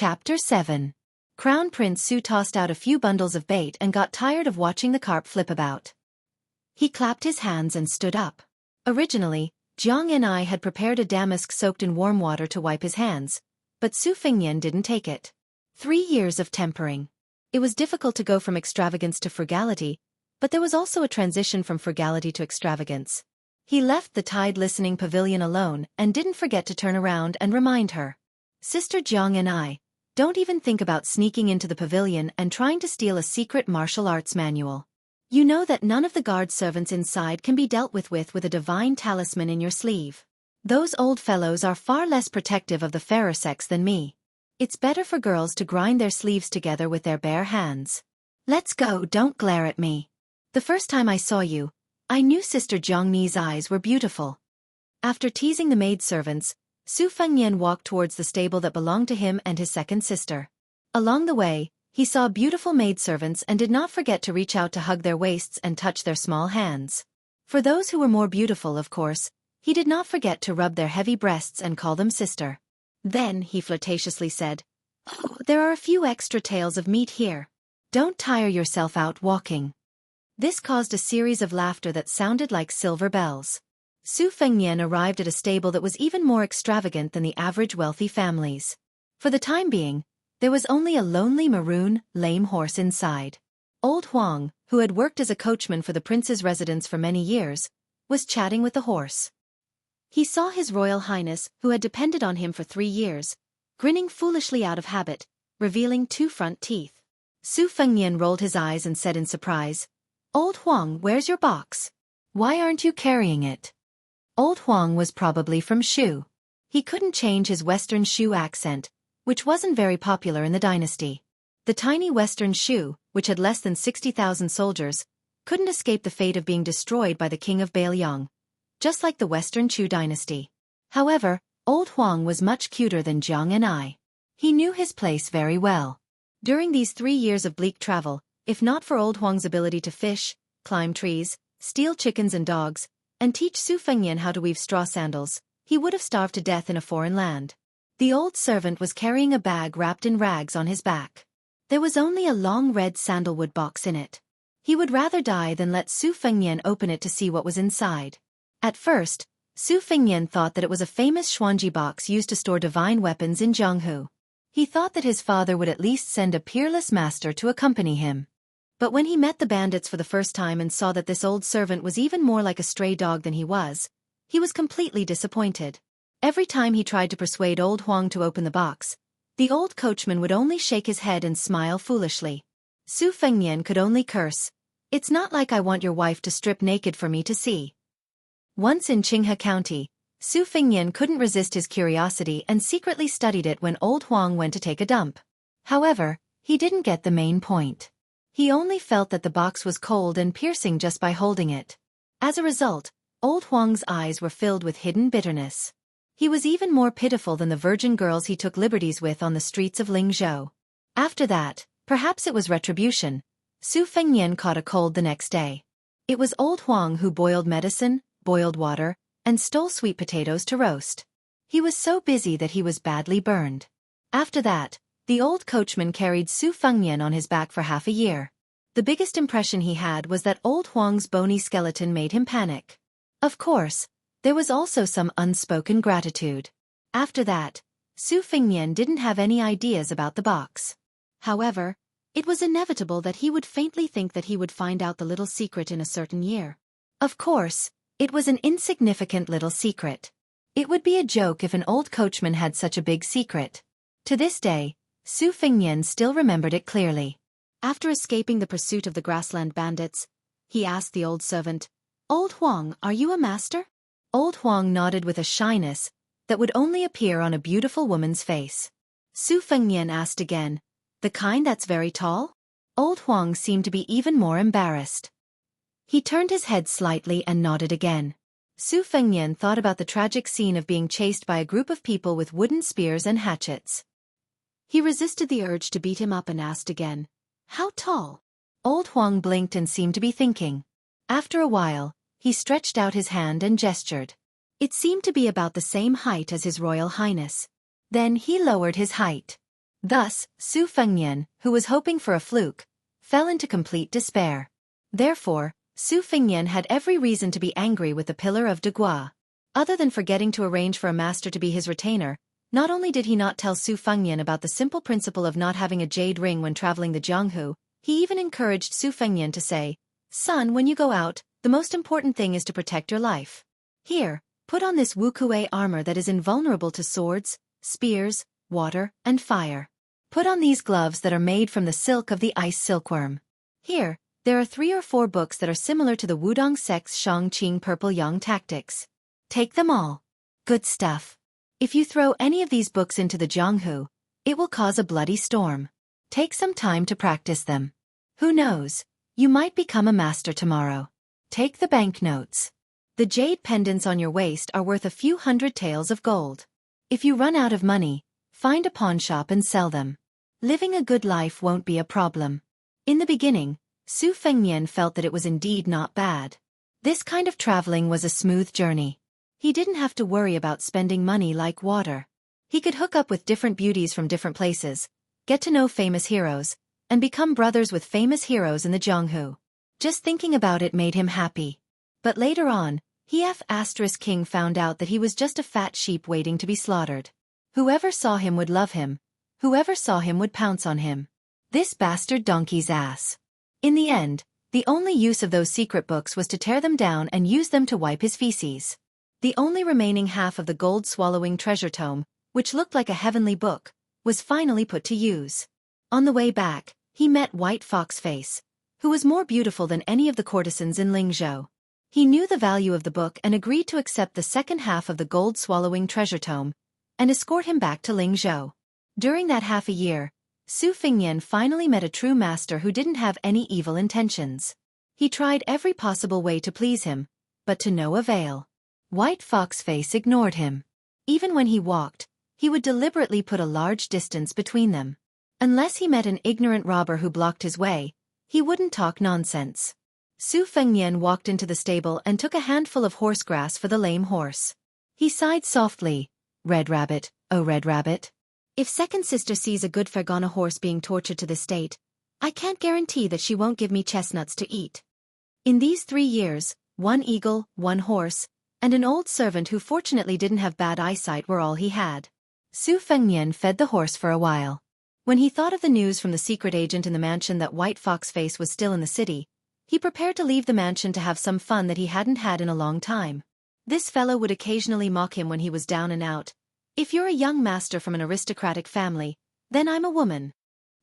Chapter 7. Crown Prince Su tossed out a few bundles of bait and got tired of watching the carp flip about. He clapped his hands and stood up. Originally, Jiang and I had prepared a damask soaked in warm water to wipe his hands, but Su Fengnian didn't take it. 3 years of tempering. It was difficult to go from extravagance to frugality, but there was also a transition from frugality to extravagance. He left the tide-listening pavilion alone and didn't forget to turn around and remind her. Sister Jiang and I, don't even think about sneaking into the pavilion and trying to steal a secret martial arts manual. You know that none of the guard servants inside can be dealt with a divine talisman in your sleeve. Those old fellows are far less protective of the fairer sex than me. It's better for girls to grind their sleeves together with their bare hands. Let's go, don't glare at me. The first time I saw you, I knew Sister Jiangni's eyes were beautiful. After teasing the maidservants, Su Fengnian walked towards the stable that belonged to him and his second sister. Along the way, he saw beautiful maidservants and did not forget to reach out to hug their waists and touch their small hands. For those who were more beautiful, of course, he did not forget to rub their heavy breasts and call them sister. Then, he flirtatiously said, "Oh, there are a few extra tails of meat here. Don't tire yourself out walking." This caused a series of laughter that sounded like silver bells. Su Fengnian arrived at a stable that was even more extravagant than the average wealthy families. For the time being, there was only a lonely maroon, lame horse inside. Old Huang, who had worked as a coachman for the prince's residence for many years, was chatting with the horse. He saw His Royal Highness, who had depended on him for 3 years, grinning foolishly out of habit, revealing 2 front teeth. Su Fengnian rolled his eyes and said in surprise, "Old Huang, where's your box? Why aren't you carrying it?" Old Huang was probably from Shu. He couldn't change his Western Shu accent, which wasn't very popular in the dynasty. The tiny Western Shu, which had less than 60,000 soldiers, couldn't escape the fate of being destroyed by the king of Bailiang, just like the Western Chu dynasty. However, Old Huang was much cuter than Jiang and I. He knew his place very well. During these 3 years of bleak travel, if not for Old Huang's ability to fish, climb trees, steal chickens and dogs, and teach Su Fengnian how to weave straw sandals, he would have starved to death in a foreign land. The old servant was carrying a bag wrapped in rags on his back. There was only a long red sandalwood box in it. He would rather die than let Su Fengnian open it to see what was inside. At first, Su Fengnian thought that it was a famous Xuanji box used to store divine weapons in Jianghu. He thought that his father would at least send a peerless master to accompany him. But when he met the bandits for the first time and saw that this old servant was even more like a stray dog than he was completely disappointed. Every time he tried to persuade Old Huang to open the box, the old coachman would only shake his head and smile foolishly. Su Fengnian could only curse, "It's not like I want your wife to strip naked for me to see." Once in Qinghe County, Su Fengnian couldn't resist his curiosity and secretly studied it when Old Huang went to take a dump. However, he didn't get the main point. He only felt that the box was cold and piercing just by holding it. As a result, Old Huang's eyes were filled with hidden bitterness. He was even more pitiful than the virgin girls he took liberties with on the streets of Lingzhou. After that, perhaps it was retribution, Su Fengnian caught a cold the next day. It was Old Huang who boiled medicine, boiled water, and stole sweet potatoes to roast. He was so busy that he was badly burned. After that, the old coachman carried Su Fengnian on his back for half a year. The biggest impression he had was that Old Huang's bony skeleton made him panic. Of course, there was also some unspoken gratitude. After that, Su Fengnian didn't have any ideas about the box. However, it was inevitable that he would faintly think that he would find out the little secret in a certain year. Of course, it was an insignificant little secret. It would be a joke if an old coachman had such a big secret. To this day, Su Fengnian still remembered it clearly. After escaping the pursuit of the grassland bandits, he asked the old servant, "Old Huang, are you a master?" Old Huang nodded with a shyness that would only appear on a beautiful woman's face. Su Fengnian asked again, "The kind that's very tall?" Old Huang seemed to be even more embarrassed. He turned his head slightly and nodded again. Su Fengnian thought about the tragic scene of being chased by a group of people with wooden spears and hatchets. He resisted the urge to beat him up and asked again, "How tall?" Old Huang blinked and seemed to be thinking. After a while, he stretched out his hand and gestured. It seemed to be about the same height as His Royal Highness. Then he lowered his height. Thus, Su Fengnian, who was hoping for a fluke, fell into complete despair. Therefore, Su Fengnian had every reason to be angry with the Pillar of Degua. Other than forgetting to arrange for a master to be his retainer, not only did he not tell Su Fengnian about the simple principle of not having a jade ring when traveling the Jianghu, he even encouraged Su Fengnian to say, "Son, when you go out, the most important thing is to protect your life. Here, put on this Wuxia armor that is invulnerable to swords, spears, water, and fire. Put on these gloves that are made from the silk of the ice silkworm. Here, there are 3 or 4 books that are similar to the Wudong sect's Shang-Qing Purple Yang tactics. Take them all. Good stuff. If you throw any of these books into the Jianghu, it will cause a bloody storm. Take some time to practice them. Who knows, you might become a master tomorrow. Take the banknotes. The jade pendants on your waist are worth a few hundred taels of gold. If you run out of money, find a pawn shop and sell them. Living a good life won't be a problem." In the beginning, Su Fengnian felt that it was indeed not bad. This kind of traveling was a smooth journey. He didn't have to worry about spending money like water. He could hook up with different beauties from different places, get to know famous heroes, and become brothers with famous heroes in the Jianghu. Just thinking about it made him happy. But later on, King found out that he was just a fat sheep waiting to be slaughtered. Whoever saw him would love him. Whoever saw him would pounce on him. This bastard donkey's ass. In the end, the only use of those secret books was to tear them down and use them to wipe his feces. The only remaining half of the gold-swallowing treasure tome, which looked like a heavenly book, was finally put to use. On the way back, he met White Foxface, who was more beautiful than any of the courtesans in Lingzhou. He knew the value of the book and agreed to accept the second half of the gold-swallowing treasure tome and escort him back to Lingzhou. During that half a year, Su Fengnian finally met a true master who didn't have any evil intentions. He tried every possible way to please him, but to no avail. White Foxface ignored him. Even when he walked, he would deliberately put a large distance between them. Unless he met an ignorant robber who blocked his way, he wouldn't talk nonsense. Su Fengnian walked into the stable and took a handful of horse grass for the lame horse. He sighed softly, "Red Rabbit, oh Red Rabbit. If second sister sees a good Fergana horse being tortured to this state, I can't guarantee that she won't give me chestnuts to eat." In these 3 years, 1 eagle, 1 horse, and an old servant who fortunately didn't have bad eyesight were all he had. Su Fengnian fed the horse for a while. When he thought of the news from the secret agent in the mansion that White Foxface was still in the city, he prepared to leave the mansion to have some fun that he hadn't had in a long time. This fellow would occasionally mock him when he was down and out. "If you're a young master from an aristocratic family, then I'm a woman."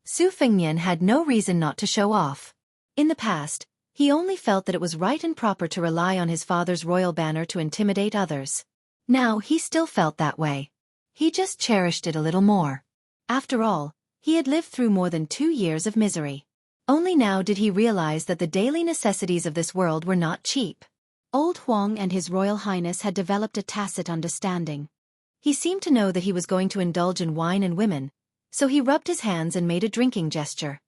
Su Fengnian had no reason not to show off. In the past, he only felt that it was right and proper to rely on his father's royal banner to intimidate others. Now he still felt that way. He just cherished it a little more. After all, he had lived through more than 2 years of misery. Only now did he realize that the daily necessities of this world were not cheap. Old Huang and His Royal Highness had developed a tacit understanding. He seemed to know that he was going to indulge in wine and women, so he rubbed his hands and made a drinking gesture.